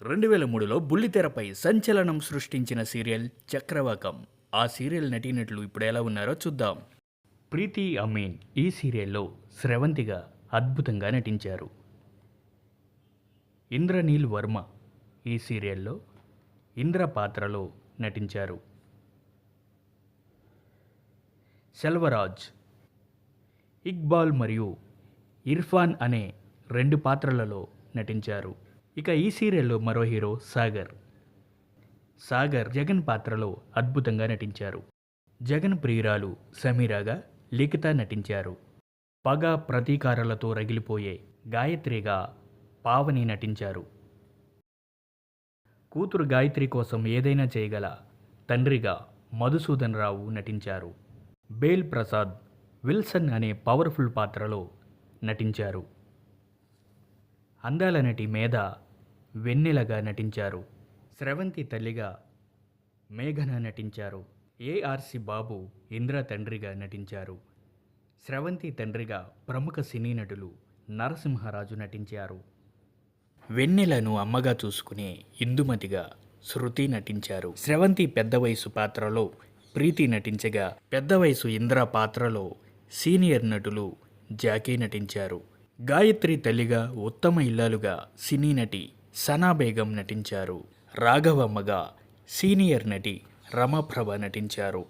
2003లో బుల్లితెరపై సంచలనం సృష్టించిన సీరియల్ చక్రవాకం. ఆ సీరియల్ నటీనటులు ఇప్పుడు ఎలా ఉన్నారో చూద్దాం. ప్రీతి అమీన్ ఈ సీరియల్లో స్రవంతిగా అద్భుతంగా నటించారు. ఇంద్రనీల్ వర్మ ఈ సీరియల్లో ఇంద్ర పాత్రలో నటించారు. సెల్వరాజ్, ఇక్బాల్ మరియు ఇర్ఫాన్ అనే 2 పాత్రలలో నటించారు. ఇక ఈ సీరియల్లో మరో హీరో సాగర్ జగన్ పాత్రలో అద్భుతంగా నటించారు. జగన్ ప్రియురాలు సమీరాగా లిఖిత నటించారు. పగ ప్రతీకారాలతో రగిలిపోయే గాయత్రిగా పావని నటించారు. కూతురు గాయత్రి కోసం ఏదైనా చేయగల తండ్రిగా మధుసూదన్ రావు నటించారు. బేల్ ప్రసాద్ విల్సన్ అనే పవర్ఫుల్ పాత్రలో నటించారు. అందాల నటి మేధ వెన్నెలగా నటించారు. స్రవంతి తల్లిగా మేఘన నటించారు. ఏఆర్సి బాబు ఇంద్ర తండ్రిగా నటించారు. స్రవంతి తండ్రిగా ప్రముఖ సినీ నటులు నరసింహరాజు నటించారు. వెన్నెలను అమ్మగా చూసుకునే ఇందుమతిగా శృతి నటించారు. స్రవంతి పెద్ద వయసు పాత్రలో ప్రీతి నటించగా, పెద్ద వయసు ఇంద్ర పాత్రలో సీనియర్ నటులు జాకీ నటించారు. గాయత్రి తల్లిగా, ఉత్తమ ఇల్లాలుగా సినీ నటి సనా బేగం నటించారు. రాఘవమ్మగా సీనియర్ నటి రమాప్రభ నటించారు.